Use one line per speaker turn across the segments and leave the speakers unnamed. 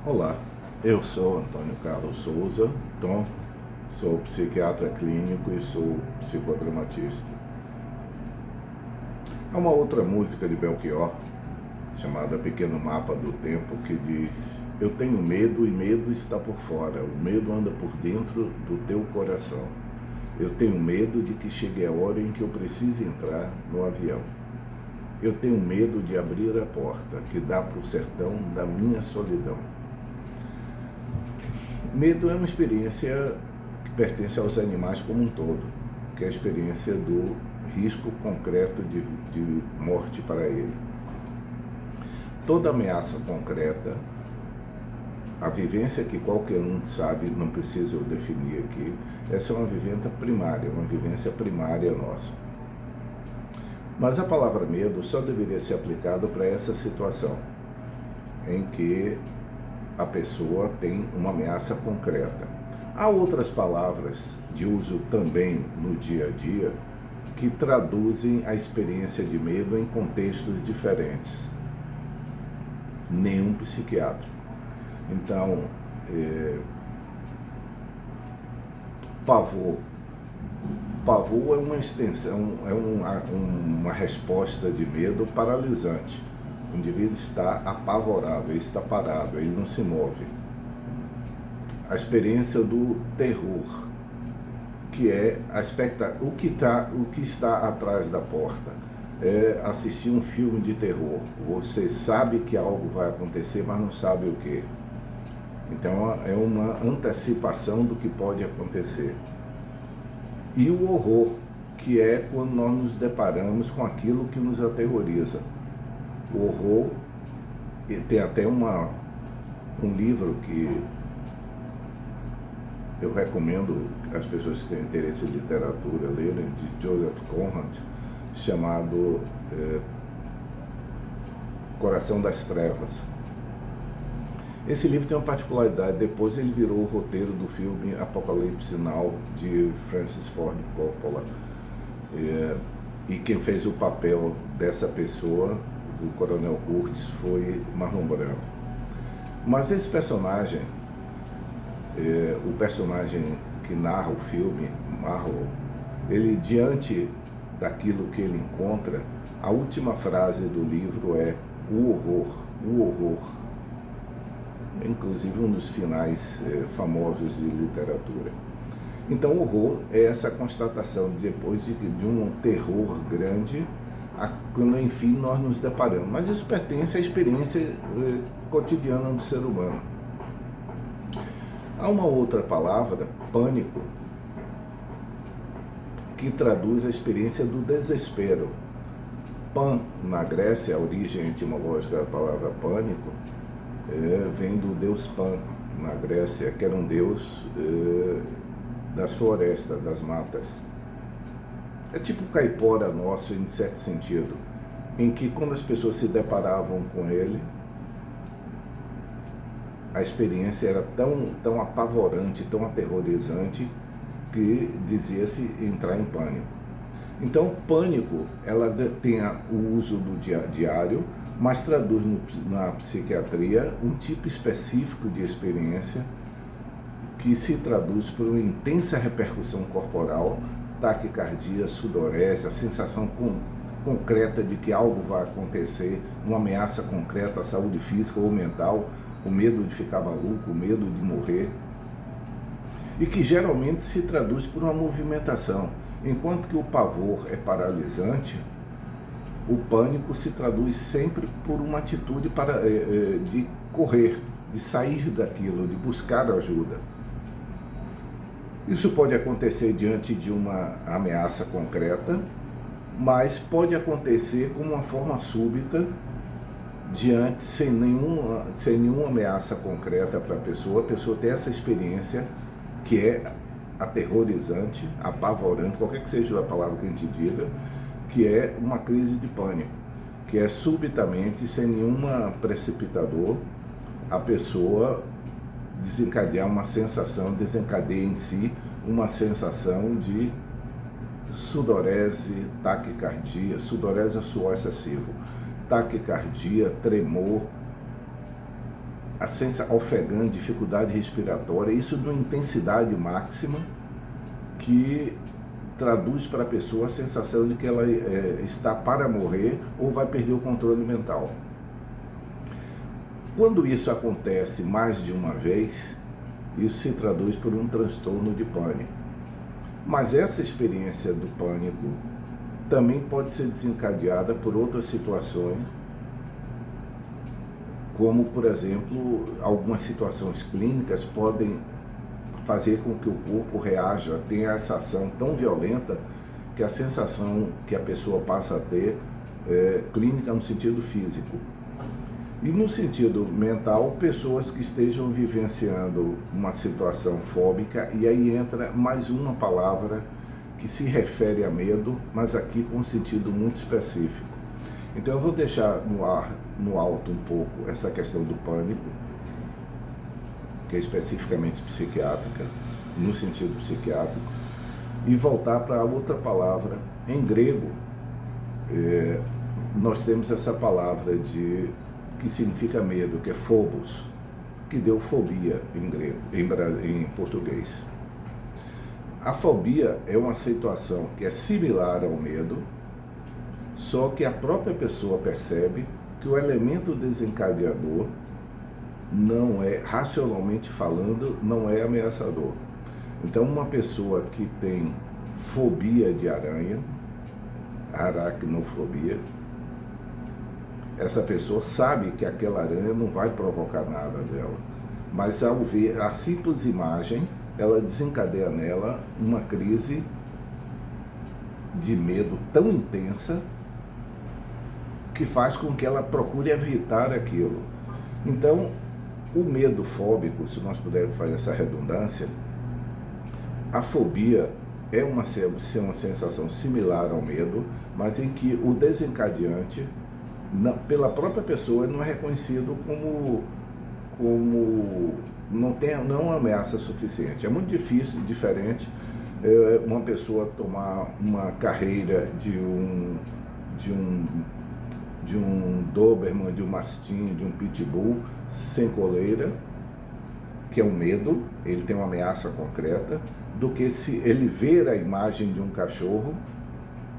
Olá, eu sou Antônio Carlos Souza, Tom, sou psiquiatra clínico e sou psicodramatista. Há uma outra música de Belchior, chamada Pequeno Mapa do Tempo, que diz: eu tenho medo e medo está por fora, o medo anda por dentro do teu coração. Eu tenho medo de que chegue a hora em que eu precise entrar no avião. Eu tenho medo de abrir a porta que dá para o sertão da minha solidão. Medo é uma experiência que pertence aos animais como um todo, que é a experiência do risco concreto de morte para ele. Toda ameaça concreta, a vivência que qualquer um sabe, não precisa eu definir aqui, essa é uma vivência primária nossa. Mas a palavra medo só deveria ser aplicada para essa situação, em que a pessoa tem uma ameaça concreta. Há outras palavras de uso também no dia a dia que traduzem a experiência de medo em contextos diferentes. Nenhum psiquiátrico. Então, pavor. Pavor é uma extensão, é uma resposta de medo paralisante. O indivíduo está apavorado, ele está parado, ele não se move. A experiência do terror, que é o que está atrás da porta. É assistir um filme de terror. Você sabe que algo vai acontecer, mas não sabe o que. Então é uma antecipação do que pode acontecer. E o horror, que é quando nós nos deparamos com aquilo que nos aterroriza. O horror, tem até um livro que eu recomendo as pessoas que têm interesse em literatura lerem, de Joseph Conrad, chamado Coração das Trevas. Esse livro tem uma particularidade, depois ele virou o roteiro do filme Apocalipse Now, de Francis Ford Coppola. E quem fez o papel dessa pessoa, o Coronel Kurtz, foi Marlon Brando. Mas esse personagem, o personagem que narra o filme, Marlon, ele, diante daquilo que ele encontra, a última frase do livro é o horror, o horror. Inclusive um dos finais famosos de literatura. Então o horror é essa constatação depois de um terror grande, quando enfim nós nos deparamos. Mas isso pertence à experiência cotidiana do ser humano. Há uma outra palavra, pânico, que traduz a experiência do desespero. Pan, na Grécia, a origem etimológica da palavra pânico, vem do deus Pan, na Grécia, que era um deus das florestas, das matas. É tipo caipora nosso, em certo sentido, em que quando as pessoas se deparavam com ele, a experiência era tão apavorante, tão aterrorizante, que dizia-se entrar em pânico. Então, pânico, ela tem o uso do diário, mas traduz na psiquiatria um tipo específico de experiência que se traduz por uma intensa repercussão corporal, taquicardia, sudorese, a sensação concreta de que algo vai acontecer, uma ameaça concreta à saúde física ou mental, o medo de ficar maluco, o medo de morrer, e que geralmente se traduz por uma movimentação. Enquanto que o pavor é paralisante, o pânico se traduz sempre por uma atitude de correr, de sair daquilo, de buscar ajuda. Isso pode acontecer diante de uma ameaça concreta, mas pode acontecer como uma forma súbita, sem nenhuma ameaça concreta para a pessoa ter essa experiência que é aterrorizante, apavorante, qualquer que seja a palavra que a gente diga, que é uma crise de pânico, que é subitamente, sem nenhuma precipitador, a pessoa desencadeia em si uma sensação de sudorese, taquicardia, sudorese é suor excessivo, taquicardia, tremor, ofegante, dificuldade respiratória, isso de uma intensidade máxima que traduz para a pessoa a sensação de que ela está para morrer ou vai perder o controle mental. Quando isso acontece mais de uma vez, isso se traduz por um transtorno de pânico. Mas essa experiência do pânico também pode ser desencadeada por outras situações, como, por exemplo, algumas situações clínicas podem fazer com que o corpo reaja, tenha essa ação tão violenta que a sensação que a pessoa passa a ter é clínica no sentido físico. E no sentido mental, pessoas que estejam vivenciando uma situação fóbica, e aí entra mais uma palavra que se refere a medo, mas aqui com um sentido muito específico. Então eu vou deixar no alto um pouco essa questão do pânico, que é especificamente psiquiátrica, no sentido psiquiátrico, e voltar para outra palavra. Em grego, nós temos essa palavra que significa medo, que é phobos, que deu fobia em grego, em português. A fobia é uma situação que é similar ao medo, só que a própria pessoa percebe que o elemento desencadeador não é, racionalmente falando, não é ameaçador. Então, uma pessoa que tem fobia de aranha, aracnofobia, essa pessoa sabe que aquela aranha não vai provocar nada dela, mas ao ver a simples imagem, ela desencadeia nela uma crise de medo tão intensa que faz com que ela procure evitar aquilo. Então, o medo fóbico, se nós pudermos fazer essa redundância, a fobia é uma sensação similar ao medo, mas em que o desencadeante, pela própria pessoa, não é reconhecido como não é uma ameaça suficiente. É muito difícil, diferente, uma pessoa tomar uma carreira de um Doberman, de um Mastim, de um Pitbull sem coleira, que é um medo, ele tem uma ameaça concreta, do que se ele ver a imagem de um cachorro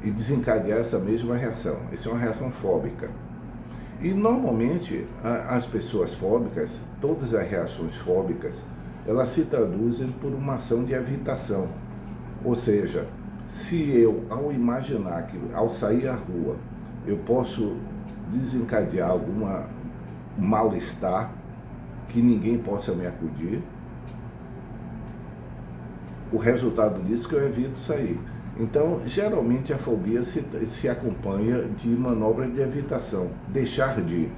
e desencadear essa mesma reação. Isso é uma reação fóbica. E normalmente as pessoas fóbicas, todas as reações fóbicas, elas se traduzem por uma ação de evitação. Ou seja, se eu, ao imaginar que ao sair à rua, eu posso desencadear algum mal-estar que ninguém possa me acudir, o resultado disso é que eu evito sair. Então, geralmente a fobia se acompanha de manobra de evitação, deixar de ir.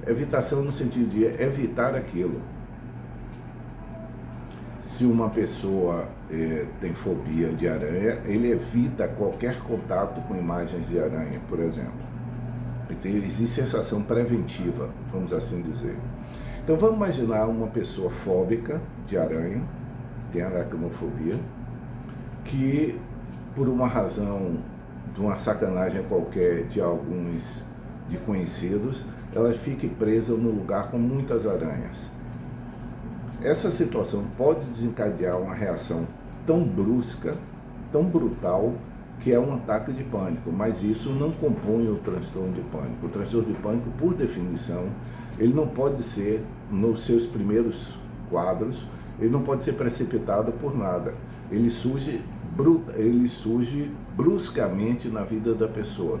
Evitação no sentido de evitar aquilo. Se uma pessoa tem fobia de aranha, ele evita qualquer contato com imagens de aranha, por exemplo. Então, existe essa ação preventiva, vamos assim dizer. Então vamos imaginar uma pessoa fóbica de aranha, tem aracnofobia, que por uma razão, de uma sacanagem qualquer de alguns de conhecidos, ela fique presa num lugar com muitas aranhas. Essa situação pode desencadear uma reação tão brusca, tão brutal, que é um ataque de pânico, mas isso não compõe o transtorno de pânico. O transtorno de pânico, por definição, ele não pode ser, nos seus primeiros quadros, ele não pode ser precipitado por nada. Ele surge bruscamente na vida da pessoa.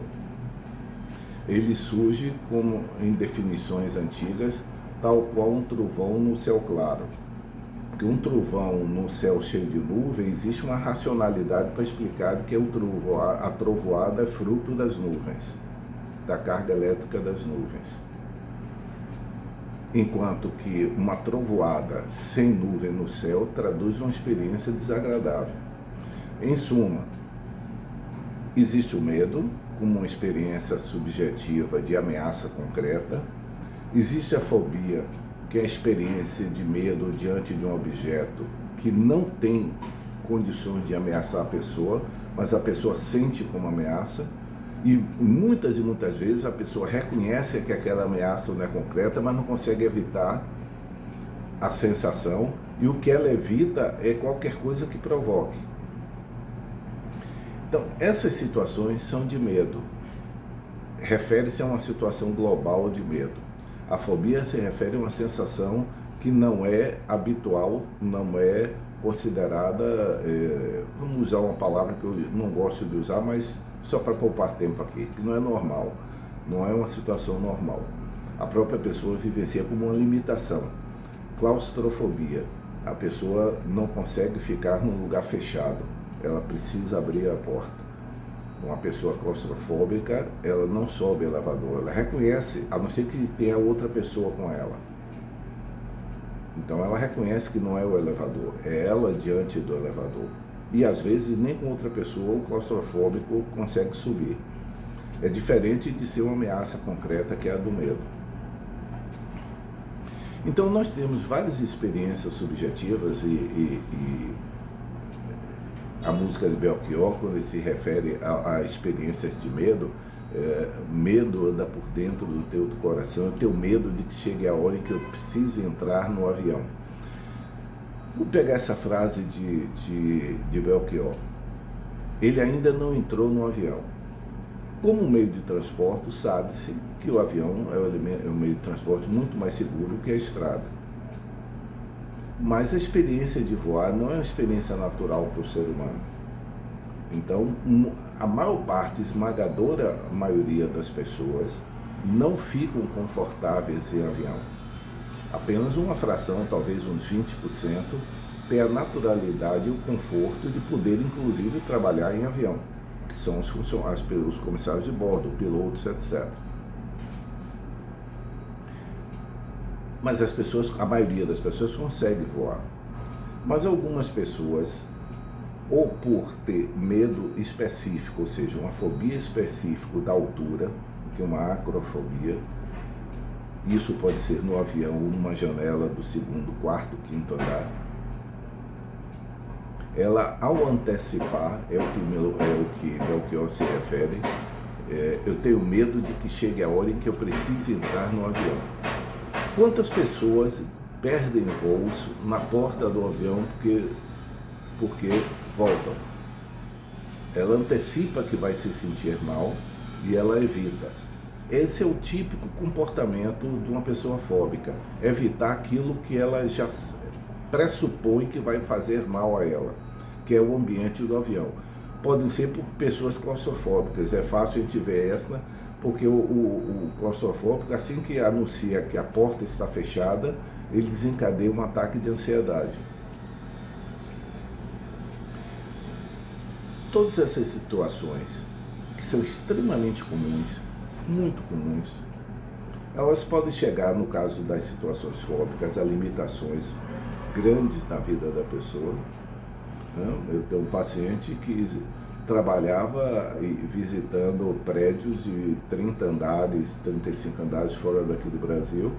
Ele surge, como em definições antigas, tal qual um trovão no céu claro. Porque um trovão no céu cheio de nuvem, existe uma racionalidade para explicar que a trovoada é fruto das nuvens, da carga elétrica das nuvens. Enquanto que uma trovoada sem nuvem no céu traduz uma experiência desagradável. Em suma, existe o medo como uma experiência subjetiva de ameaça concreta, existe a fobia, que é a experiência de medo diante de um objeto que não tem condições de ameaçar a pessoa, mas a pessoa sente como ameaça, e muitas vezes a pessoa reconhece que aquela ameaça não é concreta, mas não consegue evitar a sensação, e o que ela evita é qualquer coisa que provoque. Então, essas situações são de medo. Refere-se a uma situação global de medo. A fobia se refere a uma sensação que não é habitual, não é considerada, vamos usar uma palavra que eu não gosto de usar, mas só para poupar tempo aqui, que não é normal, não é uma situação normal. A própria pessoa vivencia como uma limitação. Claustrofobia. A pessoa não consegue ficar num lugar fechado, ela precisa abrir a porta. Uma pessoa claustrofóbica, ela não sobe elevador, ela reconhece, a não ser que tenha outra pessoa com ela. Então ela reconhece que não é o elevador, é ela diante do elevador. E às vezes nem com outra pessoa o claustrofóbico consegue subir. É diferente de ser uma ameaça concreta, que é a do medo. Então nós temos várias experiências subjetivas e a música de Belchior, quando ele se refere a experiências de medo, medo anda por dentro do teu coração, eu tenho medo de que chegue a hora em que eu precise entrar no avião. Vou pegar essa frase de Belchior. Ele ainda não entrou no avião. Como meio de transporte, sabe-se que o avião é um meio de transporte muito mais seguro que a estrada. Mas a experiência de voar não é uma experiência natural para o ser humano. Então, a maior parte, esmagadora maioria das pessoas não ficam confortáveis em avião. Apenas uma fração, talvez uns 20%, tem a naturalidade e o conforto de poder, inclusive, trabalhar em avião, que são os funcionários, os comissários de bordo, pilotos, etc. Mas as pessoas, a maioria das pessoas consegue voar. Mas algumas pessoas, ou por ter medo específico, ou seja, uma fobia específica da altura, que é uma acrofobia, isso pode ser no avião ou numa janela do segundo, quarto, quinto andar, ela, ao antecipar, é o que Belchior se refere, eu tenho medo de que chegue a hora em que eu precise entrar no avião. Quantas pessoas perdem voos na porta do avião porque voltam? Ela antecipa que vai se sentir mal e ela evita. Esse é o típico comportamento de uma pessoa fóbica, evitar aquilo que ela já pressupõe que vai fazer mal a ela, que é o ambiente do avião. Podem ser por pessoas claustrofóbicas, é fácil a gente ver essa, porque o claustrofóbico, assim que anuncia que a porta está fechada, ele desencadeia um ataque de ansiedade. Todas essas situações, que são extremamente comuns, muito comuns, elas podem chegar, no caso das situações fóbicas, a limitações grandes na vida da pessoa. Eu tenho um paciente que trabalhava visitando prédios de 30 andares, 35 andares fora daqui do Brasil,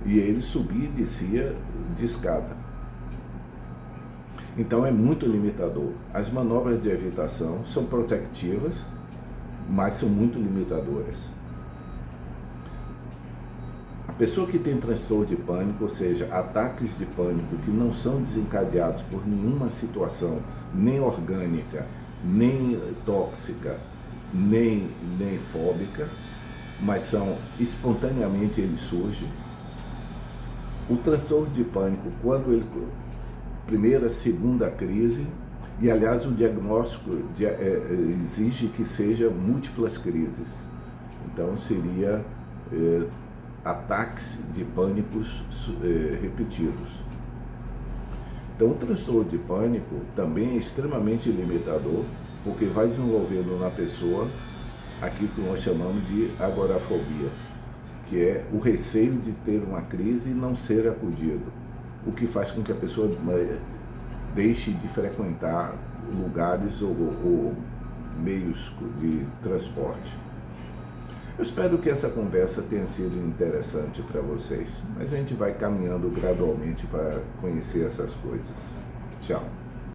e ele subia e descia de escada. Então é muito limitador. As manobras de evitação são protectivas, mas são muito limitadoras. A pessoa que tem transtorno de pânico, ou seja, ataques de pânico que não são desencadeados por nenhuma situação, nem orgânica, nem tóxica, nem fóbica, mas são espontaneamente ele surge. O transtorno de pânico, quando ele primeira, segunda crise, e aliás o diagnóstico exige que seja múltiplas crises. Então seria ataques de pânicos repetidos. Então o transtorno de pânico também é extremamente limitador, porque vai desenvolvendo na pessoa aquilo que nós chamamos de agorafobia, que é o receio de ter uma crise e não ser acudido, o que faz com que a pessoa deixe de frequentar lugares ou meios de transporte. Eu espero que essa conversa tenha sido interessante para vocês, mas a gente vai caminhando gradualmente para conhecer essas coisas. Tchau.